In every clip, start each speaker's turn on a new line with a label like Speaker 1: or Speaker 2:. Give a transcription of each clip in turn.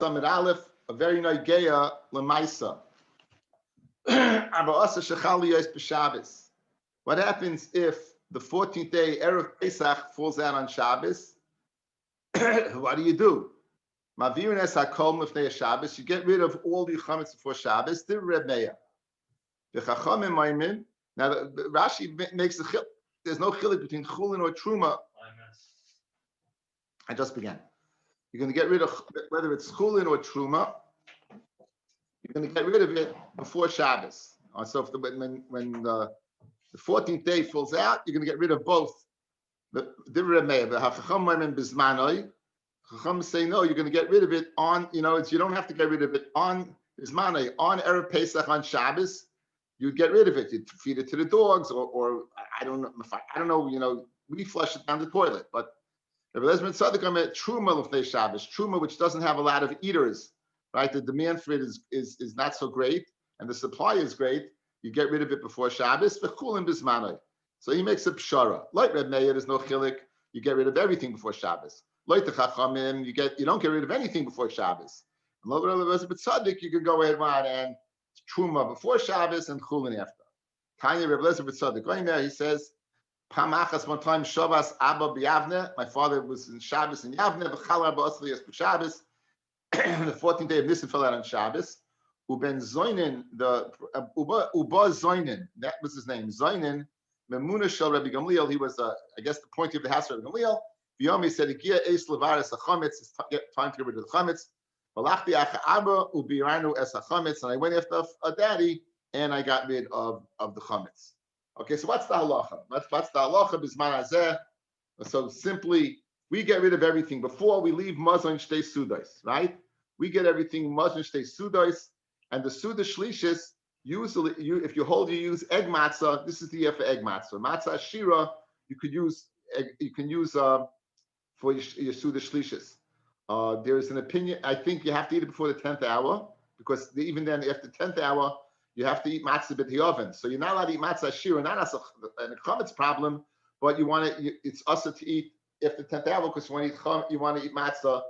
Speaker 1: Summit Aleph, a very noigeya lemaisa. What happens if the 14th day Erev Pesach falls out on Shabbos? What do you do? Mavirin es hakom lefnei Shabbos. You get rid of all the chametz before Shabbos. The Reb Meir. The Chachamim Maimin. Now Rashi makes a chil. There's no chilik between chulin or truma. I just began. You're going to get rid of whether it's chulin or truma. You're going to get rid of it before Shabbos. So if when the 14th day falls out, you're going to get rid of both. The Reb Meir, the Chacham Maimin Bizmanoi. Chacham say no, you're going to get rid of it on. You don't have to get rid of it on Bizmanoi, on Erev Pesach on Shabbos. You'd get rid of it. You'd feed it to the dogs, or I don't know. We flush it down the toilet. But Rabbi Lezman Tzaddik Omer Truma l'fnei Shabbos, Truma which doesn't have a lot of eaters, right? The demand for it is not so great, and the supply is great. You get rid of it before Shabbos. V'chulim bismanoi. So he makes a pshara. Like Reb Meir, there's no chilik. You get rid of everything before Shabbos. Like the Chachamim, you don't get rid of anything before Shabbos. And Rabbi Lezman Tzaddik, you can go ahead and Truma before Shabbos and Chulin after. Tanya Rabbi Lezman Tzaddik going there, he says, Pamachas one time Shabbos Abba b'Yavne. My father was in Shabbos in Yavne. V'chal Abba Asli Yas b'Shabbos. The 14th day of Nisan fell out on Shabbos. Uben Zoinen, the Uba Zoinen, that was his name. Zoinen, Memuna Shel Rabbi Gamliel. He was, I guess, the point of the house of Rabbi Gamliel. V'yomi said, "Igia Eis Levaris HaChametz." It's time to get rid of the chametz. V'lachti Acha Abba Ubiranu Es HaChametz, and I went after a daddy and I got rid of the chametz. Okay, so what's the halacha? What's the halacha bisman hazeh? So simply, we get rid of everything before we leave mazon shtei sudos, right? We get everything mazon shtei sudos, and the suda shlishis. Usually, if you use egg matzah. This is the year for egg matzah. Matzah shira, you can use for your suda shlishis. There is an opinion. I think you have to eat it before the 10th hour, because even then, after the 10th hour, you have to eat matzah b'tiyoven. So you're not allowed to eat matzah shira, not as a chametz problem, but it's also to eat after the 10th hour, because you want to eat matzah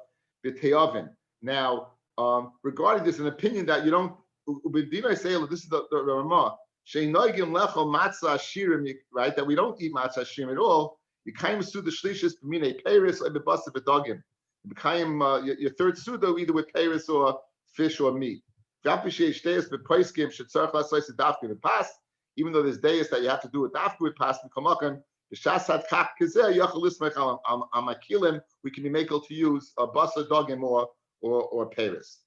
Speaker 1: b'tiyoven. Now, regarding this, an opinion that you don't, this is the Ramah, right, that we don't eat matzah shirim at all. You kind of suda shlishis b'minei peiris or b'basa b'dogim. You become your third suda either with peiris or fish or meat. Even though there's days that you have to do a dafku with pas, we can be makel to use a basa dogim or peiris.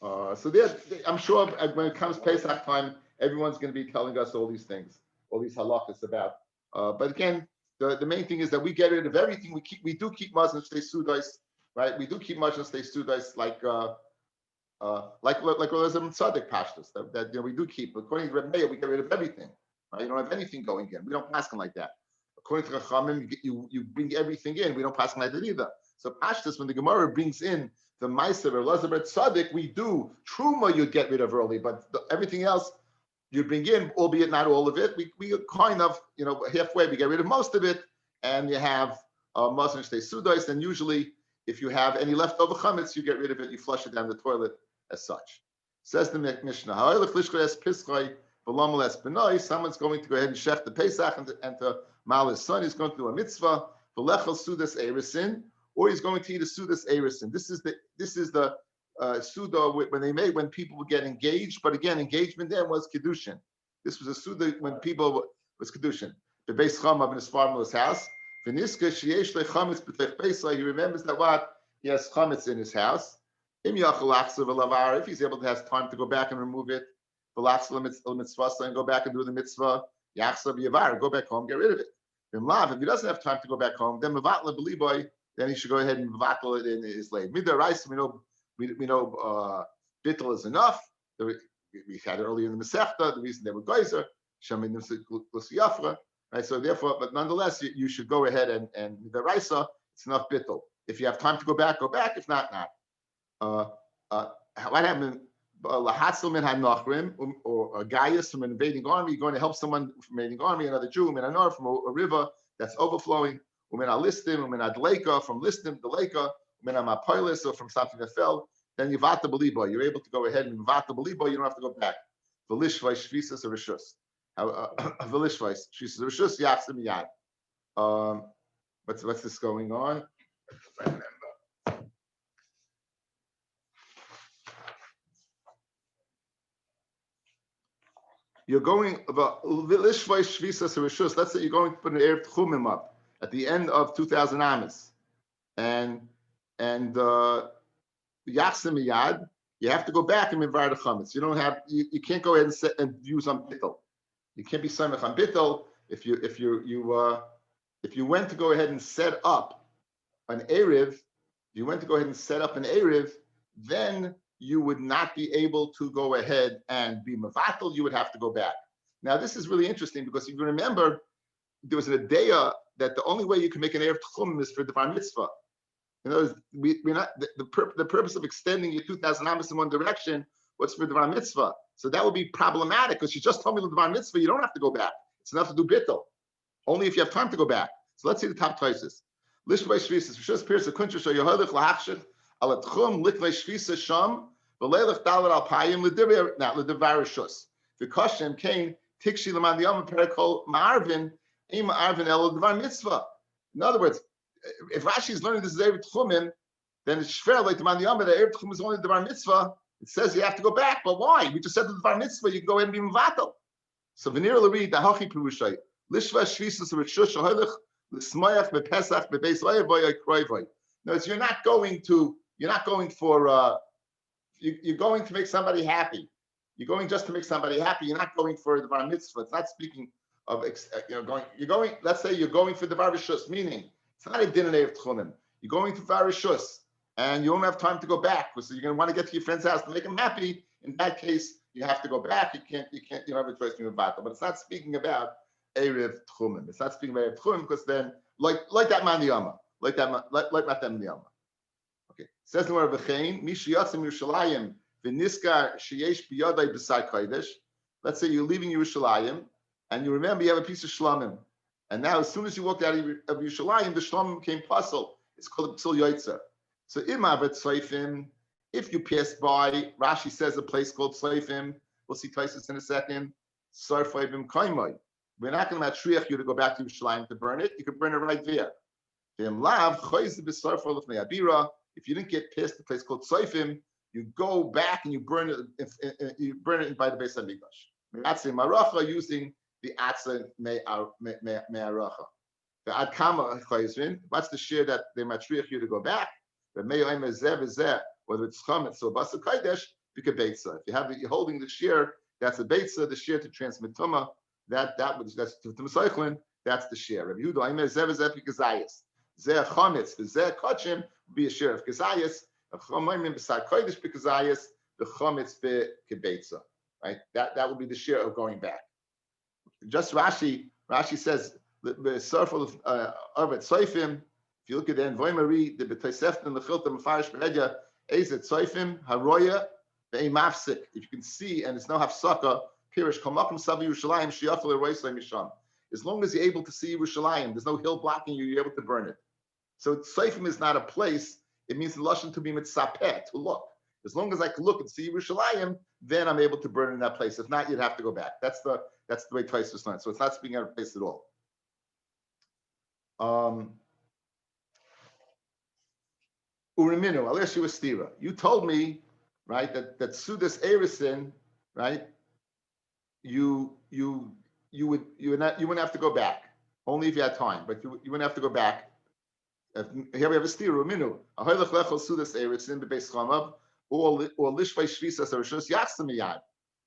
Speaker 1: So I'm sure when it comes Pesach time, everyone's going to be telling us all these things, all these halachas about. But again, the main thing is that we get rid of everything. We do keep mazon shtei sudos, right? We do keep mazon shtei sudos like Elazar Tzaddik pashtus that we do keep. According to Reb Meir, we get rid of everything. Right? You don't have anything going in. We don't pass them like that. According to Chachamim, you bring everything in. We don't pass them like that either. So pashtus, when the Gemara brings in the Meiser or Elazar Tzaddik, we do truma. You'd get rid of early, but everything else you bring in, albeit not all of it. We kind of halfway. We get rid of most of it, and you have mazon shtei sudos. And usually, if you have any leftover chametz, you get rid of it. You flush it down the toilet. As such, says the Mishnah. Someone's going to go ahead and shech the Pesach and to mal his son. He's going to do a mitzvah for lechel sudas erisin, or he's going to eat a sudas erisin. This is the suda when people would get engaged. But again, engagement then was kedushin. This was a suda when people was kedushin. The beis chamav in his father's house. He remembers that what he has chametz in his house. If he's able to have time to go back and remove it, and go back and do the mitzvah, go back home, get rid of it. If he doesn't have time to go back home, then he should go ahead and mevatel it in his lane. We know bittul is enough. We had it earlier in the Masechta. The reason they were geyser, right? So therefore, but nonetheless, you should go ahead and the raisa, it's enough bittul. If you have time to go back, go back. If not, not. What happened? Lahatzel min hanachrim, or a gaius from an invading army. You're going to help someone from an invading army, another Jew, min hanor from a river that's overflowing. Umin alistim, umin adleika from listim, the leka, minamapolis or from something that fell, then you vata belibo. You're able to go ahead and vata belibo. You don't have to go back. Velishvais shvisas or rishus. Velishvais shvisas or rishus yachsim yad. What's this going on? If I remember. You're going about Velishvais shvisas or rishus. Let's say you're going to put an erev tchumim up at the end of 2,000 amas, and Yachsim Miyad, you have to go back and mivar the chametz. You can't go ahead and use on bittel. You can't be samech on bittel if you went to go ahead and set up an erev. Then you would not be able to go ahead and be mevatel. You would have to go back. Now this is really interesting because if you remember, there was an idea that the only way you can make an erev tchum is for the bar mitzvah. In other words, we're not the purpose of extending your 2,000 amas in one direction was for the bar mitzvah. So that would be problematic because you just told me the bar mitzvah, you don't have to go back. It's enough to do bittul. Only if you have time to go back. So let's see the top choices. Lishvay shvisas. Rishus pierce a kuntra show yohadich lahachshit al atchum litvay shvisas sham v'leilach dalar al payim l'divar rishus. The question came tikshi l'man diyam perikol ma'arvin im ma'arvin el l'divar mitzvah. In other words, if Rashi is learning this is Erev Tchumim, then it's fair like the Mandiyam, the Erev Tchum is only the Bar Mitzvah. It says you have to go back, but why? We just said the Bar Mitzvah, you can go ahead and be Mvatal. So Venir Lari, the Hachi Perushay, Lishva Shvisas Rishush Holich, L'Smayach Bepesach Bebeis Le'avoy Kroivoy. No, you're going to make somebody happy. You're going just to make somebody happy. You're not going for the Bar Mitzvah. It's not speaking of let's say you're going for the Bar Rishus, meaning it's not a din of tchumim. You're going to Varishus, and you don't have time to go back. So you're going to want to get to your friend's house to make him happy. In that case, you have to go back. You don't have a choice to move back. But it's not speaking about Erev Tchumim. It's not speaking about Erev Tchumim because then, like that Mandiyama, like Matem Niyama. Okay. Says the word V'chein, Mishi Yatzim Yerushalayim, V'niskar Sheyesh B'yadai B'sai Kodesh. Let's say you're leaving Yerushalayim, and you remember you have a piece of shlamim. And now, as soon as you walked out of Yerushalayim, the shlamim became puzzle. It's called a psul yoitzer. So, imavet tzayfim, if you pass by, Rashi says a place called tzayfim. We'll see Taisus in a second. Sarfayim kaimai. We're not going to matriach you to go back to Yerushalayim to burn it. You can burn it right there. If you didn't get past the place called tzayfim, you go back and you burn it by the Beis Hamikdash. That's in Maracha using the Atza Me'aracha. The Ad Kama Chayzrin, what's the share that they matriach you to go back? But whether it's chametz or basa kodesh, you can beitza. If you're holding the share, that's a beitza, the share to transmit tuma, that's to Masaychlin, that's the share. Rabbi Yehuda, Aimer Zev Zev Kazayas. Zeh chametz, the Zeh Kochim be a share of Kazayas, a Chomayim beside kodesh Kazayas, the chametz be kebeitza. Right? That would be the share of going back. Just Rashi says the circle of it Soifim. If you look at the Envoimari, the B'Toiseftin and the Chilta Mefarish Beredya, Ezet Soifim Haroya Be'imafsik. If you can see, and it's no hafsaka, Pirish Kamakim Savi Yerushalayim Shiyafel Eroisla Misham. As long as you're able to see Yerushalayim, there's no hill blocking you. You're able to burn it. So Soifim is not a place. It means the lashon to be mitzapeh, to look. As long as I can look and see Yerushalayim, then I'm able to burn in that place. If not, you'd have to go back. That's the way Taisus learned. So it's not speaking out of place at all. Uriminu, Alish Stira. You told me, right, that Sudas Erisin, right? You wouldn't have to go back. Only if you had time, but you wouldn't have to go back. Here we have a stira. Uriminu. Ahoylech lechol Sudas Erisin bebeis chamav or lishvay shvisas arishos yachsim miyad.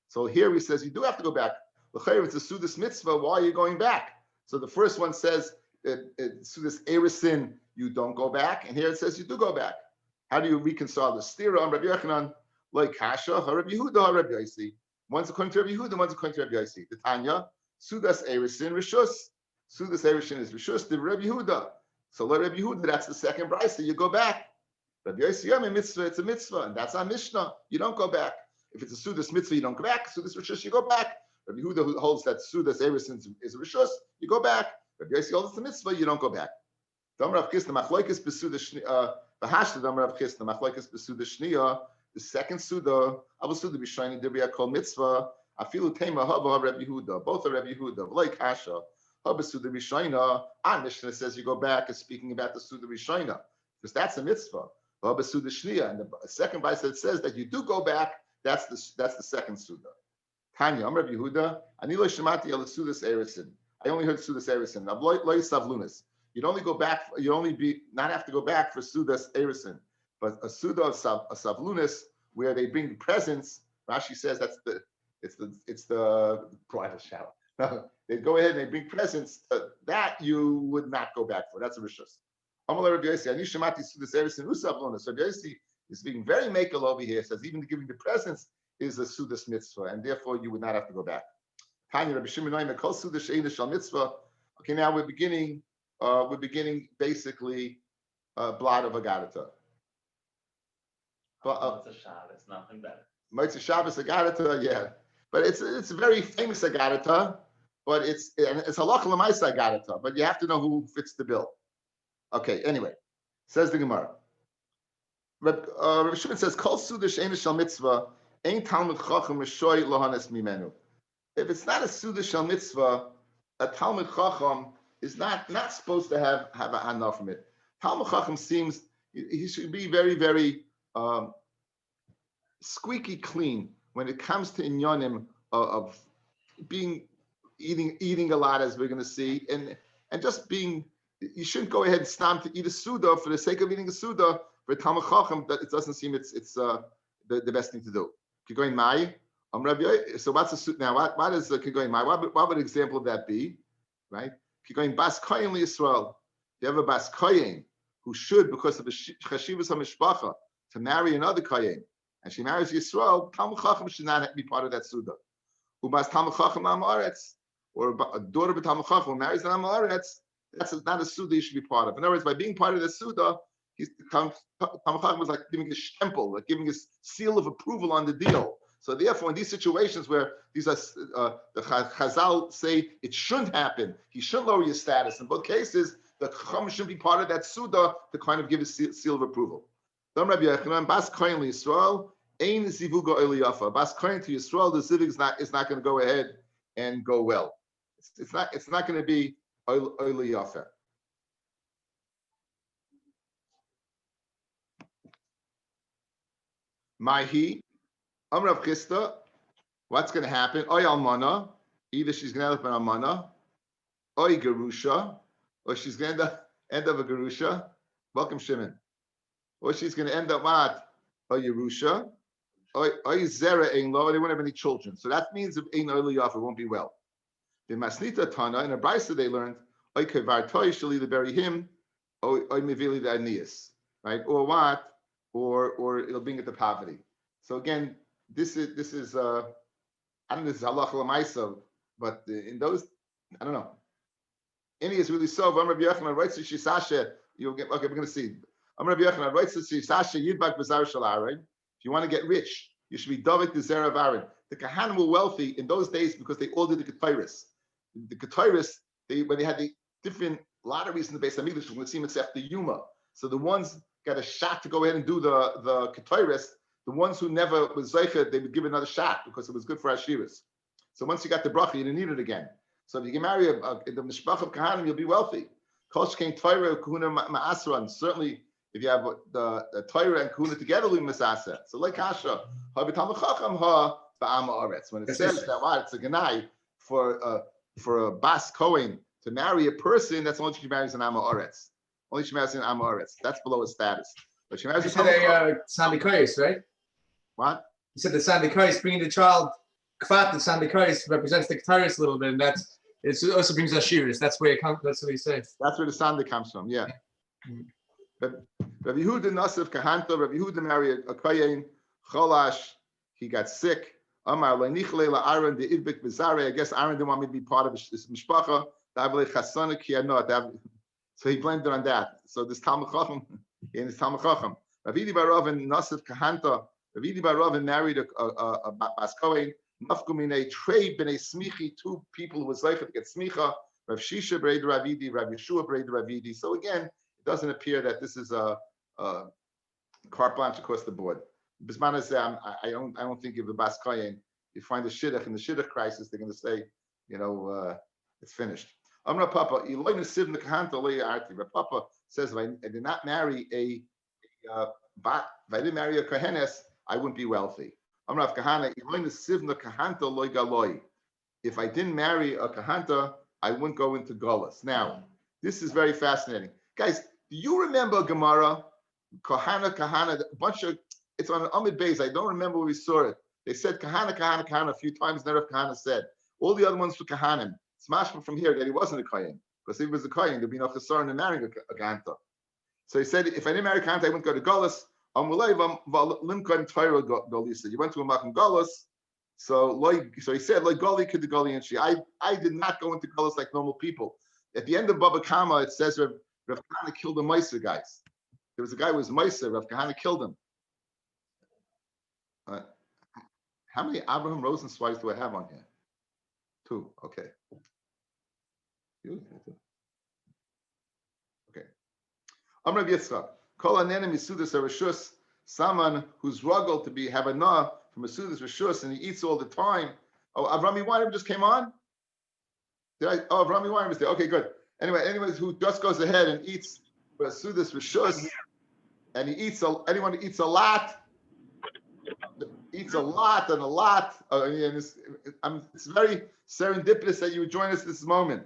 Speaker 1: So here he says you do have to go back. L'chayr, it's a Sudas mitzvah. Why are you going back? So the first one says Sudas Erisin, you don't go back, and here it says you do go back. How do you reconcile the stira on Rabbi Yochanan? Like Kasha, Rabbi Yehuda, Rabbi Yosi. One's according to Rabbi Yehuda, one's according to Rabbi Yosi. The Tanya, Sudas Erisin Rishus. Sudas Erisin is Rishus, the Rabbi Yehuda. So let Rabbi Yehuda, that's the second brisa. You go back. Rabbi Yosi, mitzvah, it's a mitzvah, and that's our Mishnah. You don't go back. If it's a Sudas mitzvah, you don't go back. Sudas Rishus, you go back. Rabbi Yehuda who holds that Sudas Erisin is Rishus, you go back. Rabbi Yosi holds the mitzvah, you don't go back. V'hashdam Rav Chisda machlokes b'suda shniya. The second suda, Abu Suda b'shayni dibya kol mitzvah. Afilu tema haba Rabbi Yehuda. Both are Rabbi Yehuda. Like Kasha. Haba Suda b'shayna. Our Mishnah says you go back and speaking about the Suda b'shayna because that's a mitzvah. Haba Suda shniya. And the second bite says that you do go back. That's the second suda. Tanya, I'm Rabbi Yehuda. Ani lo shemati el sudas erisin. I only heard sudas erisin. Loy savlunas. You'd only go back. You only not have to go back for sudas erisin, but a suda of savlunas where they bring presents. Rashi says it's the private shower. They go ahead and they bring presents. That you would not go back for. That's a rishus. Amalei Rabbi Yossi. Ani shemati sudas erisin usavlunas. Rabbi Yossi is being very makel over here. Says even giving the presents is a sudas mitzvah, and therefore you would not have to go back. Tanya Rabbi Shimon Noima kol sudas she'ina shal mitzvah. Okay, now we're beginning basically blot of Agadata.
Speaker 2: Motzei Shabbos, nothing better.
Speaker 1: Motzei Shabbos Agadata, yeah, but it's a very famous Agadata, but it's halacha l'maisa Agadata, but you have to know who fits the bill. Okay, anyway, says the Gemara. Rabbi Shimon says kol sudas she'ina shal mitzvah. Ein Talmud Chacham Rishoy Lohanes Mimenu. If it's not a Suda Shal Mitzvah, a Talmud Chacham is not supposed to have a hana from it. Talmud Chacham seems he should be very, very squeaky clean when it comes to inyanim of eating a lot, as we're going to see, and just being. You shouldn't go ahead and stam to eat a Suda for the sake of eating a Suda for a Talmud Chacham. That it doesn't seem it's the best thing to do. Kigoyin Mai, so what's the suit now? What is Kigoyin Mai? What would an example of that be? Right? Kigoyin Bas Koyin Yisrael. You have a Bas Koyin who should, because of the Chashivas HaMishpacha, to marry another Koyin, and she marries Yisrael, Talmud Chacham should not be part of that Suda. Ubas Talmud Chacham Amaretz, or a daughter of Talmud Chacham who marries an Amaretz, that's not a Suda you should be part of. In other words, by being part of the Suda, Talmud Chacham was like giving a stempel, like giving a seal of approval on the deal. So therefore, in these situations where these are the Chazal say it shouldn't happen, he shouldn't lower your status. In both cases, the Chacham should be part of that Suda to kind of give a seal of approval. Rabbi Yochanan, Bas Koyin Yisrael, Ein Zivuga Eliyafa. Bas Koyin to Yisrael, the zivug is not going to go ahead and go well. It's not going to be Eliyafa. Mahi, Rav Chisda, what's going to happen? Oy Almana, either she's going to end up an Almana, Oy Gerusha, or she's going to end up a Gerusha. Welcome, Shimon. Or she's going to end up what? Oy Yerusha, Oy Zera Ein Lo, they won't have any children. So that means if Ein Eliyafa, it won't be well. The Masnita Tana, in a Brisa they learned, Oy Kevar Toy, she'll either bury him, Oy Mevili the Aeneas, right? Or what? Or it'll bring it to poverty. So again, this is I don't know, this is halacha l'maisa, but in those, I don't know. Any is really so. Rabbi Yochanan writes to Shisasha. You'll get okay. We're going to see. Rabbi Yochanan writes to Shisasha Yidbak B'Zar Shel Aaron. If you want to get rich, you should be Davik the Zera of Aaron. The Kahanim were wealthy in those days because they all did the Ketairis. The Ketairis, when they had the different lotteries in the base of English, we'll see except the Yuma. So the ones got a shot to go ahead and do the Ketairis. The ones who never was Zeicha, they would give another shot because it was good for Ashiras. So once you got the bracha, you didn't need it again. So if you can marry in the Mishpach of Kahanim, you'll be wealthy. Koshkein Torah Kahuna Ma'asran. Certainly, if you have the Torah and Kahuna together, we Masasa. So like Kasha, Habitam Chacham Ha Ba'am Aretz. When it says that it's a Ganai for a Bas Kohen to marry a person, that's only she marries an Amma Aretz. Only she marries an Amma Aretz. That's below his status. But she marries a
Speaker 3: Sandikois, right?
Speaker 1: What?
Speaker 3: You said the Sandikois, bringing the child, Kvat, the Sandikois represents the Ketairis a little bit, and it also brings Ashiris. That's where it comes. That's what he says.
Speaker 1: That's where the Sanda comes from. Yeah. Rabbi Yehuda Nasif Kahanta. Rabbi Yehuda married a Kohen Cholash. He got sick. Amar le'nichle la'Aaron the Idbik Bizarre. I guess Aaron didn't want me to be part of his mishpacha. So he blamed it on that. So this Talmud Chacham in his Talmud Chacham. Ravidi Barov and Nasif Kahanta. Ravidi Barov married a Bas Kohen. Nafkumine trade b'nei smichi, two people who was zeicha to get smicha. Rav Shisha b'rei Ravidi, Rav Yeshua b'rei Ravidi. So again, it doesn't appear that this is a carte blanche across the board. Bisman is I don't think if the Bas Kayin, you find the shidduch in the shidduch crisis, they're going to say, it's finished. Amra Papa, Eloinu Siv Nekahanta Leia Arti. But Papa says, if I did not marry if I didn't marry a Kohenes, I wouldn't be wealthy. Amra Kahana, Eloinu Siv Nekahanta Loi Galoi. If I didn't marry a Kahanta, I wouldn't go into Golas. Now, this is very fascinating. Guys, do you remember Gemara? Kahana, a bunch of, it's on Amid Beis. I don't remember where we saw it. They said Kahana a few times. Never Kahana said. All the other ones were Kahanim. Smashman from here that he wasn't a Kohen. Because if he was a Kohen, there'd be no Chesar in marrying a Kahanta. So he said, if I didn't marry a Kahanta, I wouldn't go to Golas. You went to a Makom Golas. So he said, like Goli could the Goli and she. I did not go into Golas like normal people. At the end of Baba Kama, it says Rav Kahana killed the Meiser guys. There was a guy who was Meiser. Rav Kahana killed him. How many Abraham Rosenzweigs do I have on here? 2. Okay. Okay. Amr Yitzchak. Kol anena misudas arishus. Someone who's rugged to have a na from misudas rishus and he eats all the time. Oh, Avrami Weiner just came on. Avrami Weiner was there. Okay, good. Anyways, who just goes ahead and eats misudas rishus, and he eats anyone who eats a lot. Eats a lot and a lot. It's very serendipitous that you would join us this moment.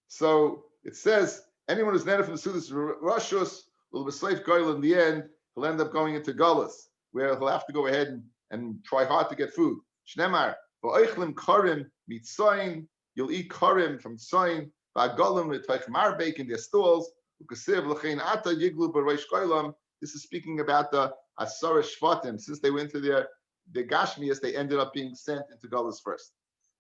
Speaker 1: So it says anyone who's netted from the Sudas Rashus will be slave goyel in the end. He'll end up going into Gullus, where he'll have to go ahead and try hard to get food. Shnemar, va'oichlim karim mitzayin. You'll eat karim from tzayin. Va'golim v'toich marbek in their stalls. Ukasiv l'chein ata yiglu b'reish goylam. This is speaking about the Asara Shvatim. Since they went to their Gashmias, they ended up being sent into Galus first.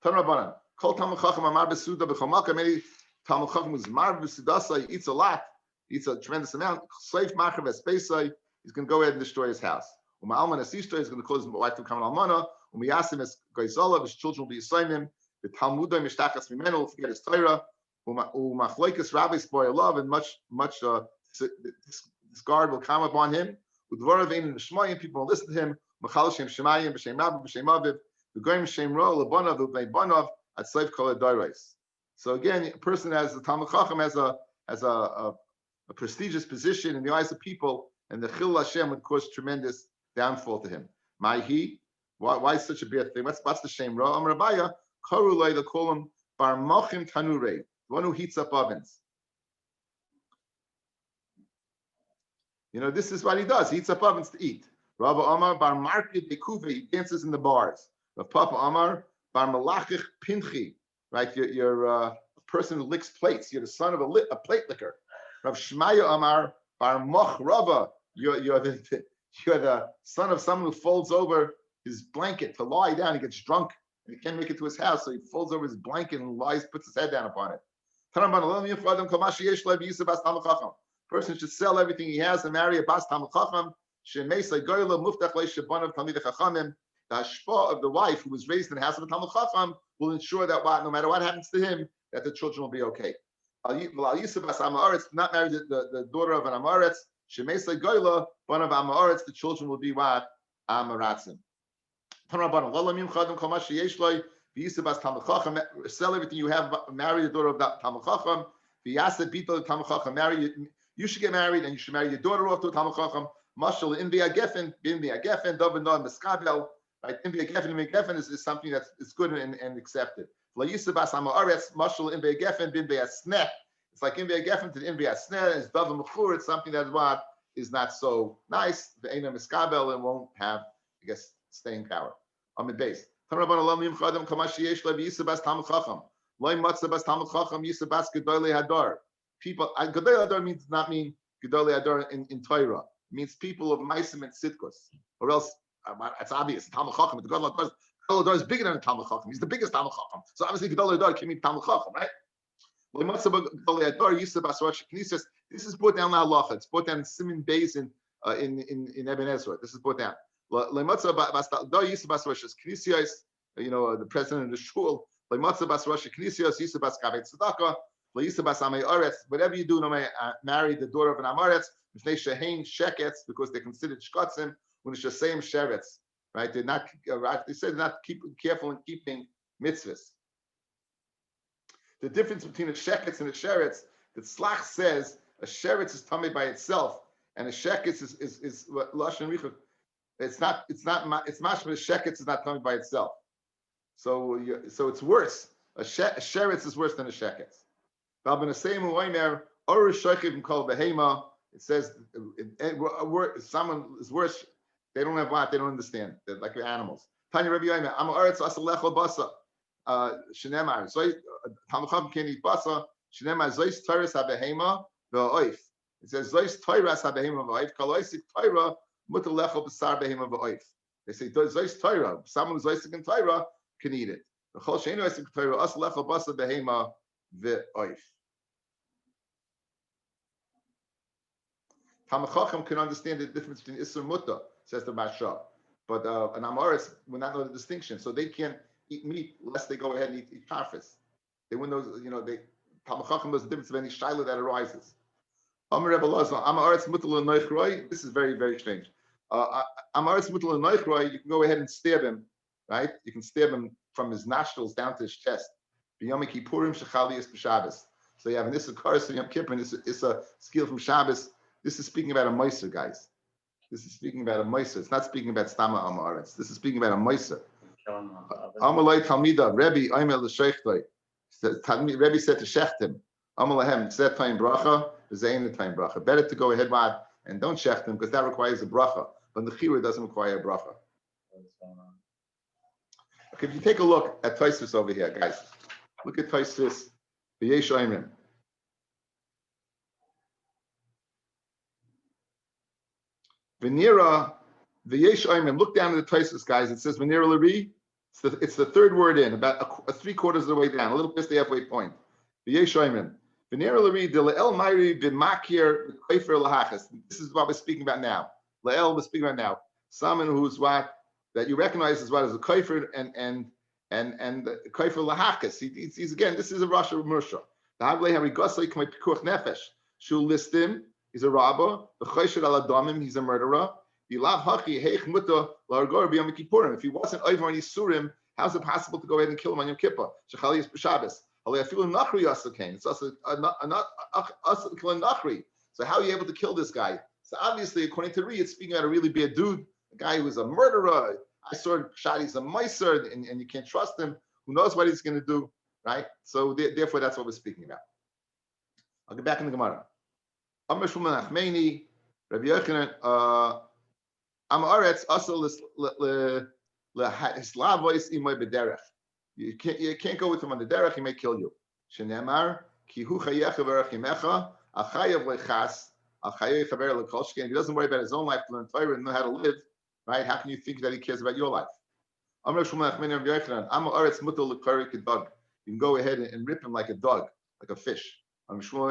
Speaker 1: Tanrabanan. Kol Talmud Chacham Amar Besuda B'Chomalka. Many Talmud Chacham was Mar B'Sudasa. He eats a lot. He eats a tremendous amount. Slave Machav Espesai. He's going to go ahead and destroy his house. Uma Alman Asishta is going to cause his wife to come Almana. Umiyasim es Goizala. His children will be Yisraelim. The Talmudai Mishtachas Mimenu will forget his Torah. Umachloikas Rabbi spoil love and much discard will come upon him. Udvaravein and Shmoyim, people will listen to him. Machal Shem Shemayim, B'Shem Rabbi, B'Shem Aviv, V'goyim Shem Ro, L'Bonav, V'Bnei Bonav, at Slave Kol Adorais. So again, a person has the Talmud Chacham has a prestigious position in the eyes of people, and the Chil Hashem would cause tremendous downfall to him. Why is such a bad thing? What's the shame? Ro Amar Abaya, Karulei, they call him Bar Mochim Tanurei, the one who heats up ovens. This is what he does. He eats up ovens to eat. Rabbi Amar Bar Market Bekuve, he dances in the bars. Rav Papa Amar Bar Malachich Pinchi, right? You're a person who licks plates. You're the son of a plate licker. Rav Shmaya Amar Bar Moch Rava, you're the son of someone who folds over his blanket to lie down. He gets drunk and he can't make it to his house, so he folds over his blanket and puts his head down upon it. Person should sell everything he has and marry a Bas Talmud Chacham. The hashpah of the wife who was raised in the house of a Talmud Chacham will ensure that no matter what happens to him, that the children will be okay. Not marry the daughter of an Amoritz. One of Amoritz, the children will be what? Amoratzim. Sell everything you have, marry the daughter of that Talmud Chacham. You should get married, and you should marry your daughter off to a Talmud Chacham. Mashal in Geffen, bin Geffen, Dovinah Miskabel. Right, in Geffen is something that's good and accepted. La Yisabas Amaretz, Mashal in Geffen, bin Sneh. It's like in Geffen to in Sneh. It's Dovin Mechur. It's something that what is not so nice. The Eina Miskabel and won't have, I guess, staying power. On the base. Tanraban Alamim Chadam Kamashi Yesh La Yisabas Talmud Chacham. Loy Matzabas Talmud Chacham Yisabas Gedolei Hadar. People, Gedolei Hadar does not mean Gedolei Hadar in Torah. It means people of Maisim and Sitkos. Or else, it's obvious. Talmud Chacham, the Gedolei Hadar is bigger than the Talmud Chacham. He's the biggest Talmud Chacham. So obviously Gedolei Hadar can mean Talmud Chacham, right? Loy Matzabas Gedolei Hadar Yisabas Rosh Knesses. This is brought down the halacha. It's brought down in Siman Beis in Eben Ezra. This is brought down. Loy Matzabas Gedolei Yisabas Rosh Knesses. The president of the shul. Loy Matzabas Rosh Knesses Yisabas Kavei Tzedakah. Whatever you do, no matter marry the daughter of an Amoretz, if they shehein shekets because they're considered shkotzim, when it's the same sheretz, right? They're not. They said not careful in keeping mitzvahs. The difference between a sheketz and a sheretz, the Tzlach says a sheretz is tummy by itself, and a sheketz is lashon richuk. It's mashma. A sheketz is not tummy by itself. So it's worse. A sheretz is worse than a sheketz. It says someone is worse. They don't have what? They don't understand. They're like animals. Tanya Rabbi Yomi, I'm aretz asalechel basa. Shenemar. So Talmud can't eat basa. Shenemar zois toiras habehema ve'oif. It says zois toiras habehema ve'oif. Kaloisik toira mutar lechel b'sar behema ve'oif. They say zois toira. Someone who's zoisik in toira can eat it. V'chol sheinu oisik toira asalechel basa behema ve'oif. Talmud Chacham can understand the difference between Isser Mutta, says the Masha. But an Amoritz will not know the distinction. So they can't eat meat unless they go ahead and eat parfis. They wouldn't know, Talmud Chacham knows the difference of any shiloh that arises. This is very, very strange. Amoritz Mutal Noichroy, you can go ahead and stab him, right? You can stab him from his nostrils down to his chest. B'Yom Kippurim Shechalias B'Shabbos. So you have an Issa Karas and Yom Kippur, and it's a skill from Shabbos. This is speaking about a Meiser, guys. This is speaking about a Meiser. It's not speaking about Stama Amaretz. This is speaking about a Meiser. Amalei Talmida, Rebbe, Aimel L'Sheichtoi. Rebbe said to Shechtim, Amalehem, Zet Time Bracha, Zayin Time Bracha. Better to go ahead, and don't Shechtim, because that requires a bracha. But the Chira doesn't require a bracha. Okay, if you take a look at Tosfos over here, guys. Look at Tosfos, V'yesh Oimrim. Venera, the Yesh Oimim. Look down at the Tosfos, guys. It says Venera Lari. It's the third word in, about a 3/4 of the way down, a little past the halfway point. The Yesh Oimim. Venera Lari, the Le'el Mairi b'makir kaifer lahachas. This is what we're speaking about now. Le'el we're speaking about now. Someone who's what that you recognize as what as a kaifer and kaifer lahachas. He's again. This is a Rasha Mursha. The Haglei Harigosai K'may Pikuach Nefesh. Shul listim. He's a robber. He's a murderer. If he wasn't over on Yisurim, how's it possible to go ahead and kill him on Yom Kippur? It's also killing Nachri. So how are you able to kill this guy? So obviously, according to Ri, it's speaking about a really bad dude, a guy who was a murderer. I saw shot, he's a meiser, and you can't trust him. Who knows what he's going to do, right? So therefore, that's what we're speaking about. I'll get back in the Gemara. Rabbi Yochanan, Amaretz asal lehislavois imoy bederech. You can't go with him on the derech; he may kill you. Shenemar ki hu chayecha v'rachimecha achayev lechas achayev chaver lekolshke. If he doesn't worry about his own life to learn Torah and know how to live, right? How can you think that he cares about your life? Amar Shmuel Achmeni Rabbi Yochanan, Amaretz mutal lekari kedog. You can go ahead and rip him like a dog, like a fish. That's from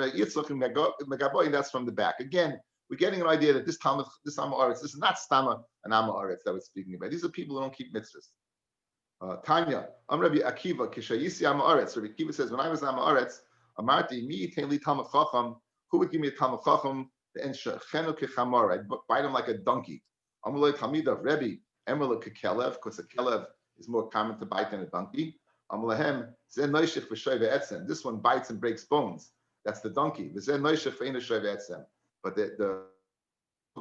Speaker 1: the back. Again, we're getting an idea that this Amaretz, this is not Stama and Amaretz that we're speaking about. These are people who don't keep mitzvahs. Tanya, Rabbi Akiva, Kishayisi Amaretz. Rabbi Akiva says, when I was Amaretz, Amarti, mi li Talmud Chacham, who would give me a Talmud Chacham? And Shechenu Kechamar, I'd bite him like a donkey. Amalei Talmida, Rebbe, Emel Kekelev, because a Kelev is more common to bite than a donkey. Amalehem, Zen Noishich V'Shoyve Etzem. This one bites and breaks bones. That's the donkey. But the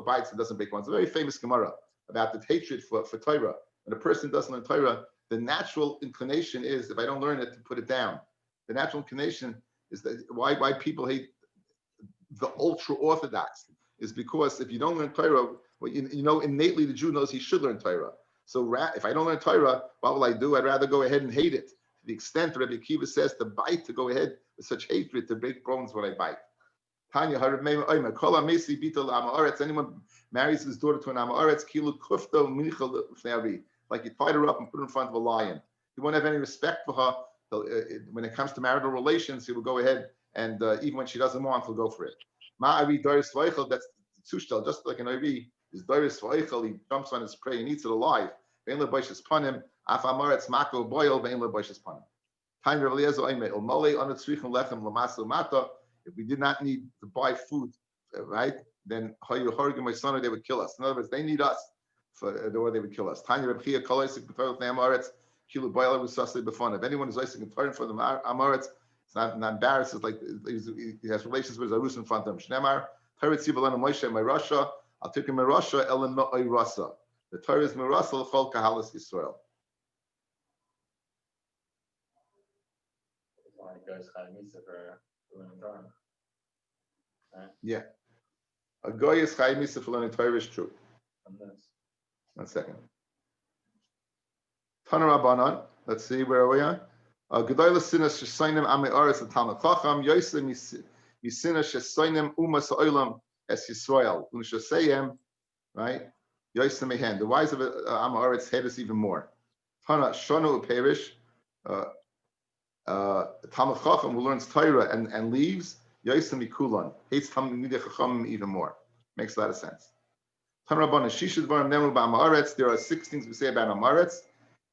Speaker 1: bites and doesn't break bones. It's a very famous Gemara about the hatred for Torah. When a person doesn't learn Torah, the natural inclination is, if I don't learn it, to put it down. The natural inclination is that why people hate the ultra-Orthodox is because if you don't learn Torah, well, innately the Jew knows he should learn Torah. So if I don't learn Torah, what will I do? I'd rather go ahead and hate it. To the extent Rabbi Akiva says to bite, to go ahead with such hatred, to break bones when I bite. Tanya, anyone marries his daughter to an Amaretz, like you tied her up and put her in front of a lion. He won't have any respect for her. When it comes to marital relations, he will go ahead and even when she doesn't want, he'll go for it. That's Tushtel, just like an Ari, is Doris Vaichel, he jumps on his prey and eats it alive. Vein le boishes upon him. Af Amaretz mako boil, vein le boishes upon him. Tanya Rabbi Eliezer Oimeh, Omole on tzrichem lechem l'masa l'mata. If we did not need to buy food, right, then Hayu Horigim my son, they would kill us. In other words, they need us or they would kill us. Tanya Rabbi Chia Koloisik B'Torah Amaretz Kilu Boiler with Sasli B'Fon. If anyone is Isaac and Torah for the Amaretz, it's not embarrassed. It's like he has relations with Zarus in front of him. Shnemar Torah Tzibalana Moshe my Russia. I'll take him my Russia Elam No'ay Rasa. The Torah is my Rasa L'Chol Kahalas Yisrael.
Speaker 2: It goes Chai Misa for learning Torah.
Speaker 1: Yeah. A goy is Chai Misa for learning Torah is true.
Speaker 2: From this.
Speaker 1: 1 second. Tana Rabbanan. Let's see, where are we on? Gedoyla sinas shesaynim amei oretz l'talmid chacham yoyse misina shesaynim umas ha'olam es Yisrael u'neshaseyem, right? Yoyse mehen. The wise of amei oretz hate us even more. Tana shonu uperish. Talmid chacham who learns Torah and leaves yoyse mikulan hates talmid chacham even more. Makes a lot of sense. Tana Rabbanan shishud varam nemru ba'amei oretz. There are 6 things we say about amei oretz.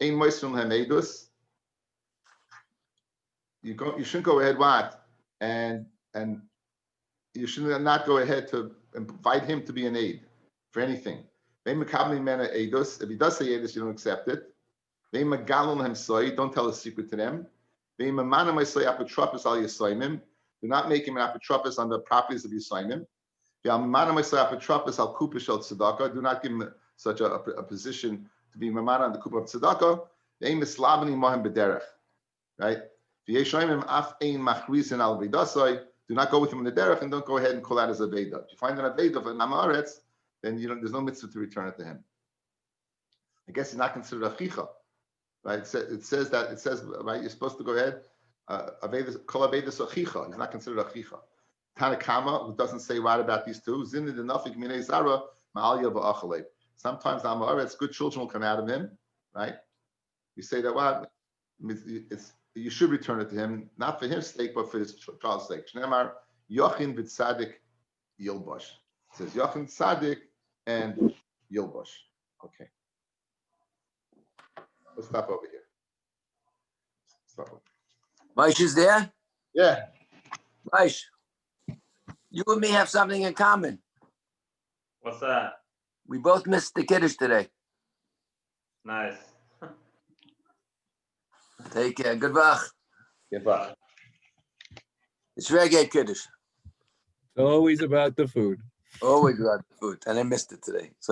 Speaker 1: Ein moisrum lehem edus. You shouldn't go ahead and you should not go ahead to invite him to be an aid for anything. If he does say edus, you don't accept it. Don't tell a secret to them. Do not make him an apotropos on the properties of Yisraelim. Do not give him such a position to be mamana on the kupa of tzedakah. Right? Do not go with him in the derech and don't go ahead and call out as a veda. If you find an aveda for an amaretz, then there's no mitzvah to return it to him. I guess he's not considered a chicha, right? It says right, you're supposed to go ahead. Kol aveda so chicha. He's not considered a chicha. Tanakama, who doesn't say right about these two, zinid enafik minei zara ma'alya va'achalei. Sometimes the amaretz, good children will come out of him, right? You say that what? You should return it to him, not for his sake, but for his child's sake. Shneimar, Yochin v'tzadik Yilbosh. It says Yochin tzadik and Yilbosh. Okay. Let's stop over here. Stop over.
Speaker 4: Maish is there?
Speaker 1: Yeah.
Speaker 4: Maish, you and me have something in common.
Speaker 2: What's that?
Speaker 4: We both missed the Kiddush today.
Speaker 2: Nice.
Speaker 4: Take care. Good luck.
Speaker 1: Goodbye.
Speaker 4: It's reggae Kiddush.
Speaker 5: Always about the food.
Speaker 4: Always about the food. And I missed it today. So